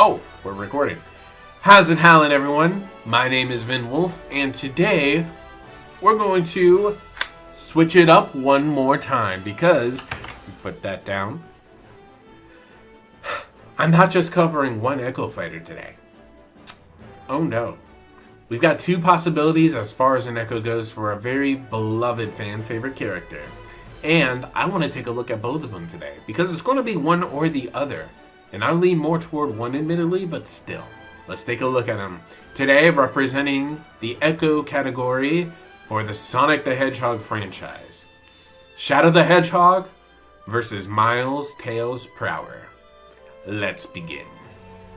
Oh, we're recording. How's it howlin', everyone? My name is Vin Wolf, and today we're going to switch it up one more time because, put that down, I'm not just covering one Echo Fighter today. Oh no. We've got two possibilities as far as an Echo goes for a very beloved fan favorite character. And I want to take a look at both of them today because it's going to be one or the other. And I lean more toward one admittedly, but still. Let's take a look at them. Today, representing the Echo category for the Sonic the Hedgehog franchise. Shadow the Hedgehog versus Miles Tails Prower. Let's begin.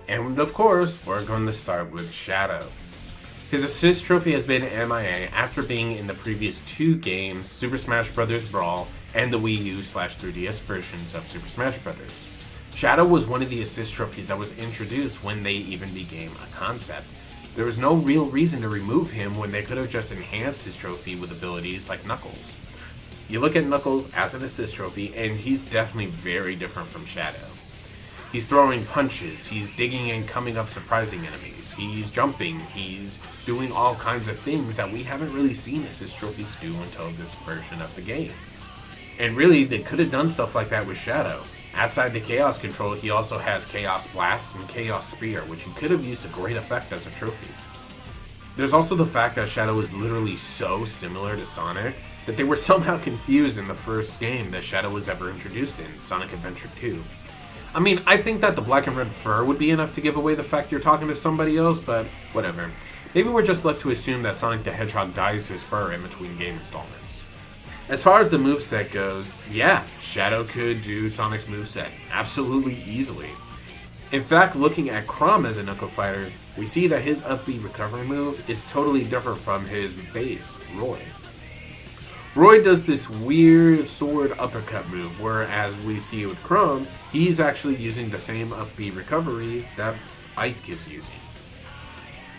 And of course, we're going to start with Shadow. His assist trophy has been MIA after being in the previous two games, Super Smash Bros. Brawl and the Wii U/3DS versions of Super Smash Bros. Shadow was one of the assist trophies that was introduced when they even became a concept. There was no real reason to remove him when they could have just enhanced his trophy with abilities like Knuckles. You look at Knuckles as an assist trophy and he's definitely very different from Shadow. He's throwing punches, he's digging and coming up surprising enemies, he's jumping, he's doing all kinds of things that we haven't really seen assist trophies do until this version of the game. And really, they could have done stuff like that with Shadow. Outside the Chaos Control, he also has Chaos Blast and Chaos Spear, which he could have used to great effect as a trophy. There's also the fact that Shadow is literally so similar to Sonic that they were somehow confused in the first game that Shadow was ever introduced in, Sonic Adventure 2. I mean, I think that the black and red fur would be enough to give away the fact you're talking to somebody else, but whatever. Maybe we're just left to assume that Sonic the Hedgehog dyes his fur in between game installments. As far as the moveset goes, yeah, Shadow could do Sonic's moveset absolutely easily. In fact, looking at Chrom as an Echo Fighter, we see that his up B recovery move is totally different from his base, Roy. Roy does this weird sword uppercut move, whereas we see with Chrom, he's actually using the same up B recovery that Ike is using.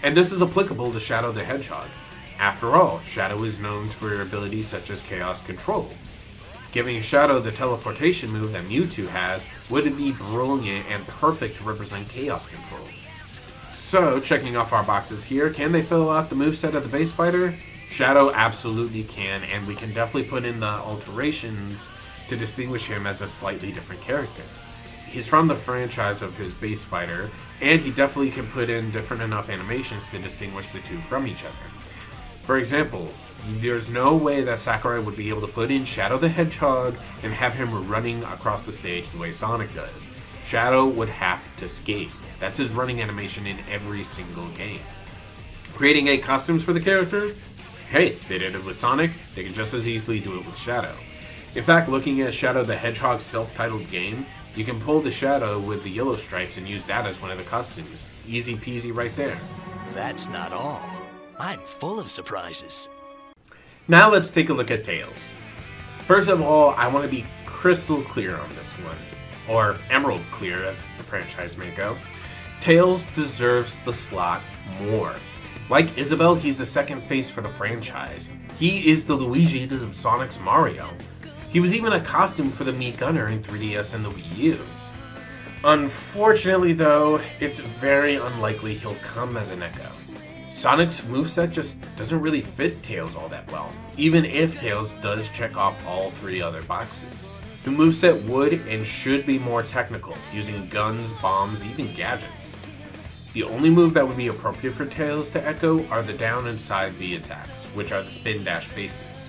And this is applicable to Shadow the Hedgehog. After all, Shadow is known for abilities such as Chaos Control. Giving Shadow the teleportation move that Mewtwo has would be brilliant and perfect to represent Chaos Control. So, checking off our boxes here, can they fill out the moveset of the base fighter? Shadow absolutely can, and we can definitely put in the alterations to distinguish him as a slightly different character. He's from the franchise of his base fighter, and he definitely can put in different enough animations to distinguish the two from each other. For example, there's no way that Sakurai would be able to put in Shadow the Hedgehog and have him running across the stage the way Sonic does. Shadow would have to skate. That's his running animation in every single game. Creating 8 costumes for the character? Hey, they did it with Sonic, they can just as easily do it with Shadow. In fact, looking at Shadow the Hedgehog's self-titled game, you can pull the Shadow with the yellow stripes and use that as one of the costumes. Easy peasy right there. That's not all. I'm full of surprises. Now let's take a look at Tails. First of all, I want to be crystal clear on this one, or emerald clear as the franchise may go. Tails deserves the slot more. Like Isabelle, he's the second face for the franchise. He is the Luigi of Sonic's Mario. He was even a costume for the Mii Gunner in 3DS and the Wii U. Unfortunately though, it's very unlikely he'll come as an Echo. Sonic's moveset just doesn't really fit Tails all that well, even if Tails does check off all 3 other boxes. The moveset would and should be more technical, using guns, bombs, even gadgets. The only move that would be appropriate for Tails to Echo are the down and side B attacks, which are the spin dash bases.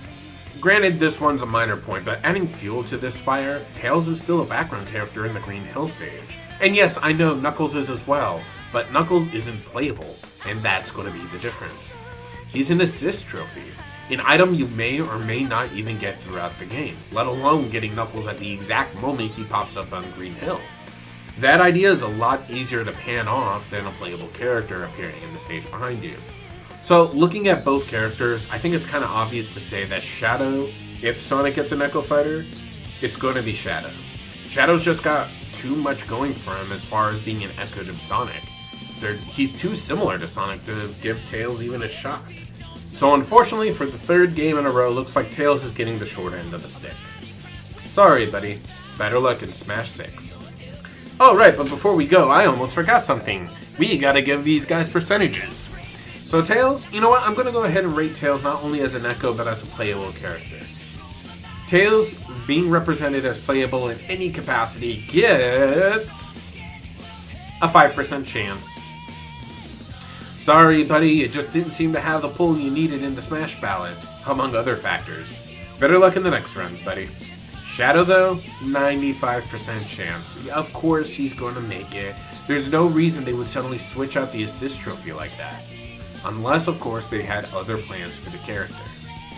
Granted, this one's a minor point, but adding fuel to this fire, Tails is still a background character in the Green Hill stage. And yes, I know Knuckles is as well, but Knuckles isn't playable, and that's going to be the difference. He's an assist trophy, an item you may or may not even get throughout the game, let alone getting Knuckles at the exact moment he pops up on Green Hill. That idea is a lot easier to pan off than a playable character appearing in the stage behind you. So, looking at both characters, I think it's kind of obvious to say that Shadow, if Sonic gets an Echo Fighter, it's going to be Shadow. Shadow's just got too much going for him as far as being an Echo to Sonic. He's too similar to Sonic to give Tails even a shot. So unfortunately, for the 3rd game in a row, looks like Tails is getting the short end of the stick. Sorry, buddy. Better luck in Smash 6. Oh, right, but before we go, I almost forgot something. We gotta give these guys percentages. So Tails, you know what? I'm gonna go ahead and rate Tails not only as an Echo, but as a playable character. Tails, being represented as playable in any capacity, gets a 5% chance. Sorry, buddy, it just didn't seem to have the pull you needed in the Smash ballot, among other factors. Better luck in the next run, buddy. Shadow, though, 95% chance. Of course he's going to make it. There's no reason they would suddenly switch out the assist trophy like that. Unless, of course, they had other plans for the character.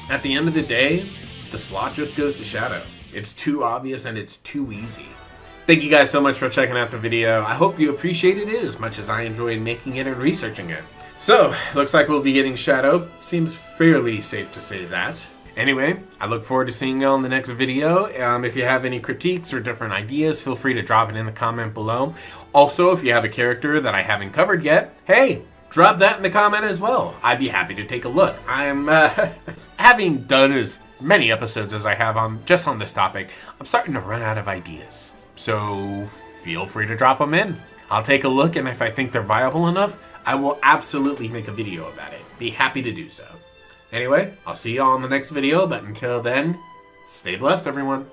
At the end of the day, the slot just goes to Shadow. It's too obvious and it's too easy. Thank you guys so much for checking out the video. I hope you appreciated it as much as I enjoyed making it and researching it. So, looks like we'll be getting Shadow. Seems fairly safe to say that. Anyway, I look forward to seeing you all in the next video. If you have any critiques or different ideas, feel free to drop it in the comment below. Also, if you have a character that I haven't covered yet, hey, drop that in the comment as well. I'd be happy to take a look. I'm having done as many episodes as I have on this topic, I'm starting to run out of ideas. So feel free to drop them in. I'll take a look, and if I think they're viable enough, I will absolutely make a video about it. Be happy to do so. Anyway, I'll see you all in the next video, but until then, stay blessed, everyone.